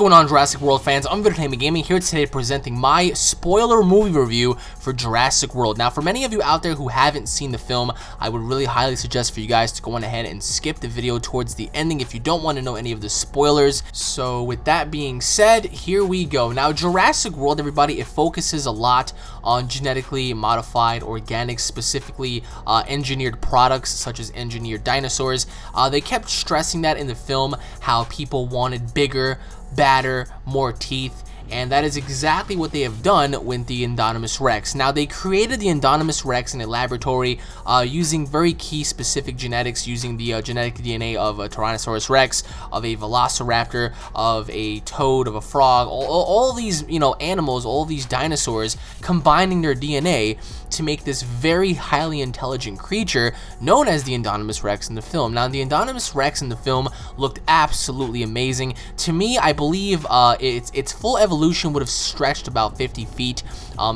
going on, Jurassic World fans? I'm UnrealEntGaming here today presenting my spoiler movie review for Jurassic World. Now, for many of you out there who haven't seen the film, I would really highly suggest for you guys to go on ahead and skip the video towards the ending if you don't want to know any of the spoilers. So with that being said, here we go. Now, Jurassic World, everybody, it focuses a lot on genetically modified organics, specifically engineered products such as engineered dinosaurs. They kept stressing that in the film, how people wanted bigger, badder, more teeth, and that is exactly what they have done with the Indominus Rex. Now, they created the Indominus Rex in a laboratory using very key specific genetics, using the genetic DNA of a Tyrannosaurus Rex, of a Velociraptor, of a toad, of a frog, all these, animals, all these dinosaurs, combining their DNA to make this very highly intelligent creature known as the Indominus Rex in the film. Now, the Indominus Rex in the film looked absolutely amazing. To me, I believe its full evolution would have stretched about 50 feet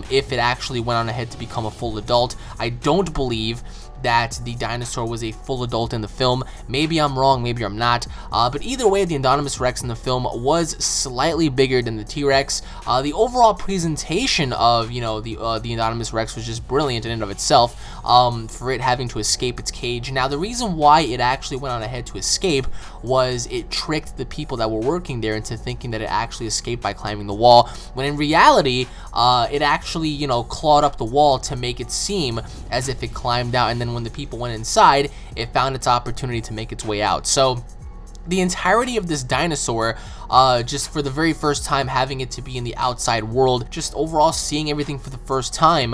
if it actually went on ahead to become a full adult. I don't believe that the dinosaur was a full adult in the film. Maybe I'm wrong, maybe I'm not, but either way, the Indominus Rex in the film was slightly bigger than the T-Rex. The overall presentation of the Indominus Rex was just brilliant in and of itself, for it having to escape its cage. Now, the reason why it actually went on ahead to escape was it tricked the people that were working there into thinking that it actually escaped by climbing the wall, when in reality it actually clawed up the wall to make it seem as if it climbed out, and then when the people went inside, it found its opportunity to make its way out. So the entirety of this dinosaur, just for the very first time having it to be in the outside world, just overall seeing everything for the first time,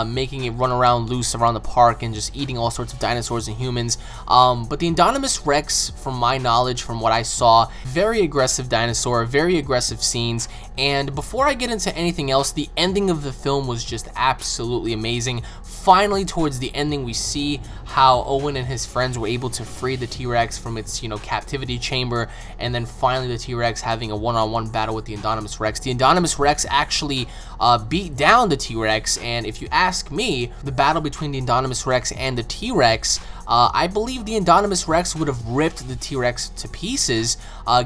making it run around loose around the park and just eating all sorts of dinosaurs and humans. But the Indominus Rex, from my knowledge, from what I saw, very aggressive dinosaur, very aggressive scenes. And before I get into anything else, the ending of the film was just absolutely amazing. Finally, towards the ending, we see how Owen and his friends were able to free the T-Rex from its, captivity chamber, and then finally the T-Rex having a one-on-one battle with the Indominus Rex. The Indominus Rex actually beat down the T-Rex, and if you ask me, the battle between the Indominus Rex and the T-Rex, I believe the Indominus Rex would have ripped the T-Rex to pieces,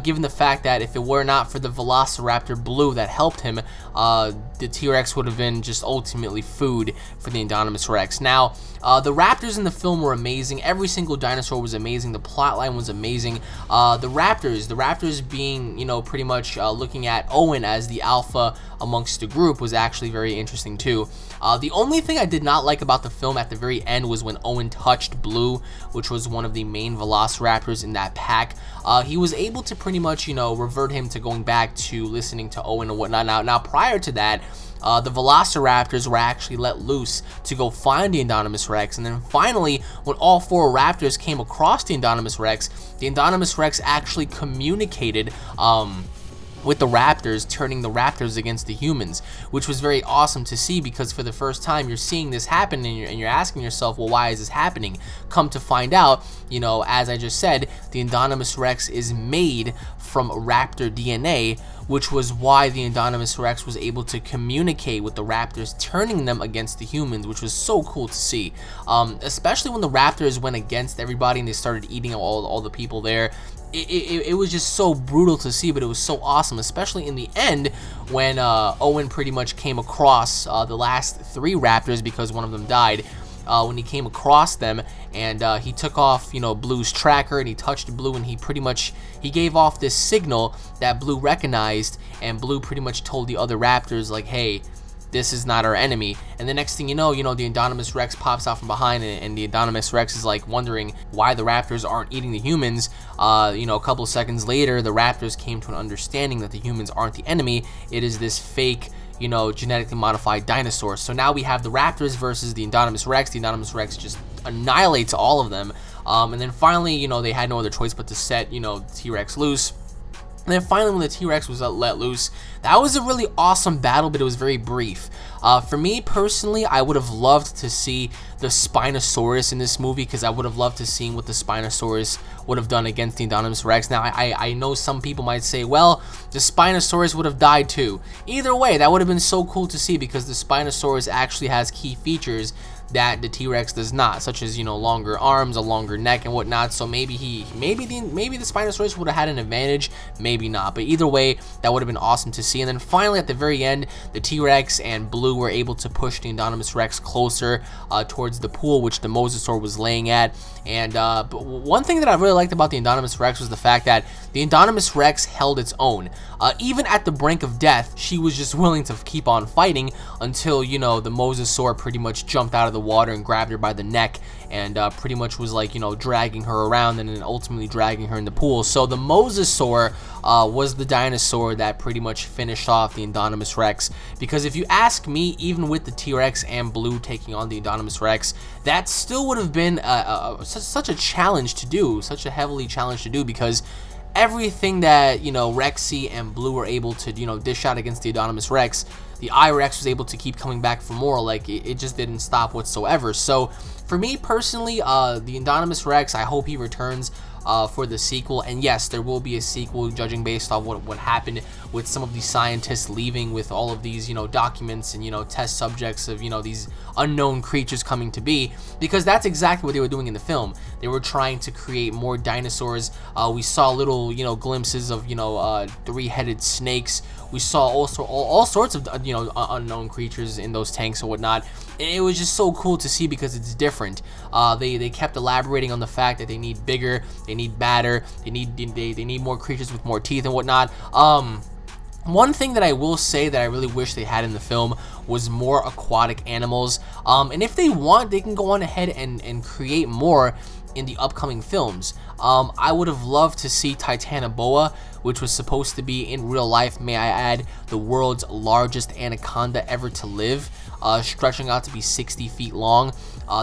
given the fact that if it were not for the Velociraptor Blue that helped him, the T-Rex would have been just ultimately food for the Indominus Rex. Now, the raptors in the film were amazing. Every single dinosaur was amazing. The plotline was amazing. The raptors being, pretty much looking at Owen as the alpha amongst the group was actually very interesting too. The only thing I did not like about the film at the very end was when Owen touched Blue, which was one of the main Velociraptors in that pack. He was able to pretty much, revert him to going back to listening to Owen and whatnot. Now prior to that, the Velociraptors were actually let loose to go find the Indominus Rex, and then finally, when all four raptors came across the Indominus Rex actually communicated with the raptors, turning the raptors against the humans, which was very awesome to see, because for the first time you're seeing this happen, and you're asking yourself, well, why is this happening? Come to find out, as I just said, the Indominus Rex is made from raptor DNA, which was why the Indominus Rex was able to communicate with the raptors, turning them against the humans, which was so cool to see, especially when the raptors went against everybody and they started eating all the people there. It was just so brutal to see, but it was so awesome, especially in the end when Owen pretty much came across the last three raptors, because one of them died. When he came across them, and he took off, Blue's tracker, and he touched Blue, and he gave off this signal that Blue recognized, and Blue pretty much told the other raptors, like, hey, this is not our enemy. And the next thing you know, the Indominus Rex pops out from behind, and the Indominus Rex is like wondering why the raptors aren't eating the humans. A couple seconds later, the raptors came to an understanding that the humans aren't the enemy. It is this fake, genetically modified dinosaur. So now we have the raptors versus the Indominus Rex. The Indominus Rex just annihilates all of them. And then finally, they had no other choice but to set, T-Rex loose. And then finally, when the T-Rex was let loose, that was a really awesome battle, but it was very brief. For me personally, I would have loved to see the Spinosaurus in this movie, because I would have loved to see what the Spinosaurus would have done against the Indominus Rex. Now, I know some people might say, well, the Spinosaurus would have died too. Either way, that would have been so cool to see, because the Spinosaurus actually has key features that the T-Rex does not, such as, you know, longer arms, a longer neck and whatnot. So maybe maybe the Spinosaurus would have had an advantage, maybe not, but either way, that would have been awesome to see. And then finally at the very end, the T-Rex and Blue were able to push the Indominus Rex closer towards the pool which the Mosasaur was laying at. And but one thing that I really liked about the Indominus Rex was the fact that the Indominus Rex held its own. Even at the brink of death, she was just willing to keep on fighting until, you know, the Mosasaur pretty much jumped out of the water and grabbed her by the neck and pretty much was like, you know, dragging her around and then ultimately dragging her in the pool. So the Mosasaur was the dinosaur that pretty much finished off the Indominus Rex, because if you ask me, even with the T-Rex and Blue taking on the Indominus Rex, that still would have been such a challenge to do, such a heavily challenge to do, because everything that, you know, Rexy and Blue were able to, you know, dish out against the Indominus Rex, the I-Rex was able to keep coming back for more. Like, it just didn't stop whatsoever. So for me personally, the Indominus Rex, I hope he returns for the sequel. And yes, there will be a sequel, judging based off what happened with some of these scientists leaving with all of these, you know, documents and, you know, test subjects of, you know, these unknown creatures coming to be, because that's exactly what they were doing in the film. They were trying to create more dinosaurs. We saw little, you know, glimpses of, you know, three-headed snakes. We saw also all sorts of, you know, unknown creatures in those tanks and whatnot. And it was just so cool to see because it's different. They kept elaborating on the fact that they need bigger, they need badder, they need more creatures with more teeth and whatnot. One thing that I will say that I really wish they had in the film was more aquatic animals. And if they want, they can go on ahead and create more in the upcoming films. I would have loved to see Titanoboa, which was supposed to be, in real life, may I add, the world's largest anaconda ever to live, stretching out to be 60 feet long.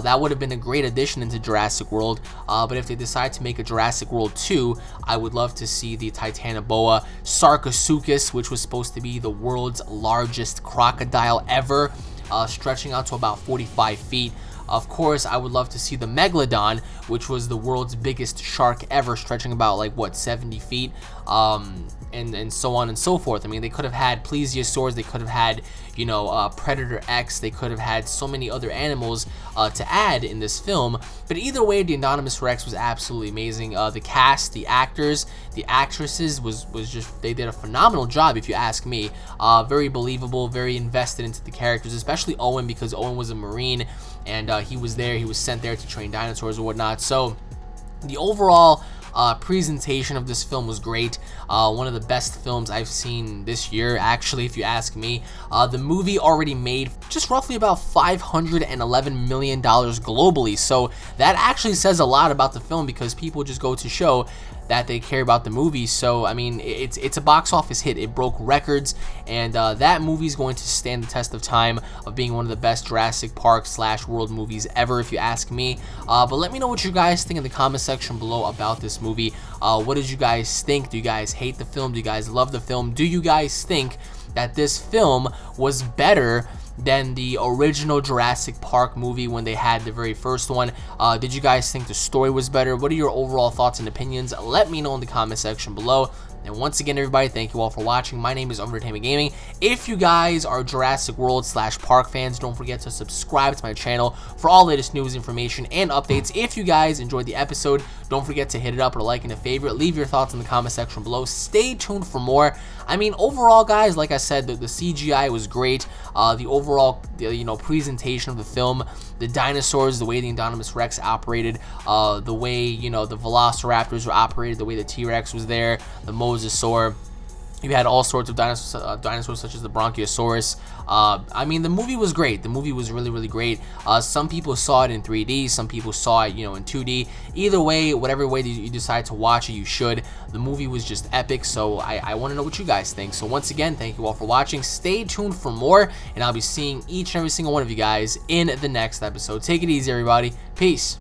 That would have been a great addition into Jurassic World, but if they decide to make a Jurassic World 2, I would love to see the Titanoboa. Sarcosuchus, which was supposed to be the world's largest crocodile ever, stretching out to about 45 feet. Of course, I would love to see the Megalodon, which was the world's biggest shark ever, stretching about, like, what, 70 feet, and so on and so forth. I mean, they could have had plesiosaurs, they could have had, you know, Predator X, they could have had so many other animals to add in this film. But either way, the Indominus Rex was absolutely amazing. The cast, the actors, the actresses was just, they did a phenomenal job, if you ask me. Very believable, very invested into the characters, especially Owen, because Owen was a Marine, and he was there, he was sent there to train dinosaurs or whatnot. So the overall presentation of this film was great. One of the best films I've seen this year, actually, if you ask me. The movie already made just roughly about $511 million globally, so that actually says a lot about the film, because people just go to show that they care about the movie. So I mean, it's a box office hit. It broke records, and that movie is going to stand the test of time of being one of the best Jurassic Park / world movies ever, if you ask me. But let me know what you guys think in the comment section below about this movie. What did you guys think? Do you guys hate the film? Do you guys love the film? Do you guys think that this film was better than the original Jurassic Park movie when they had the very first one? Did you guys think the story was better? What are your overall thoughts and opinions? Let me know in the comment section below. And once again, everybody, thank you all for watching. My name is UnrealEntGaming. If you guys are Jurassic World / Park fans, don't forget to subscribe to my channel for all latest news, information, and updates. If you guys enjoyed the episode, don't forget to hit it up or like and a favorite. Leave your thoughts in the comment section below. Stay tuned for more. I mean, overall, guys, like I said, the CGI was great. The overall, you know, presentation of the film, the dinosaurs, the way the Indominus Rex operated, the way, you know, the Velociraptors were operated, the way the T-Rex was there, the Mosasaur. You had all sorts of dinosaurs such as the Bronchiosaurus. I mean, the movie was great. The movie was really, really great. Some people saw it in 3D. Some people saw it, you know, in 2D. Either way, whatever way you decide to watch it, you should. The movie was just epic, so I want to know what you guys think. So once again, thank you all for watching. Stay tuned for more, and I'll be seeing each and every single one of you guys in the next episode. Take it easy, everybody. Peace.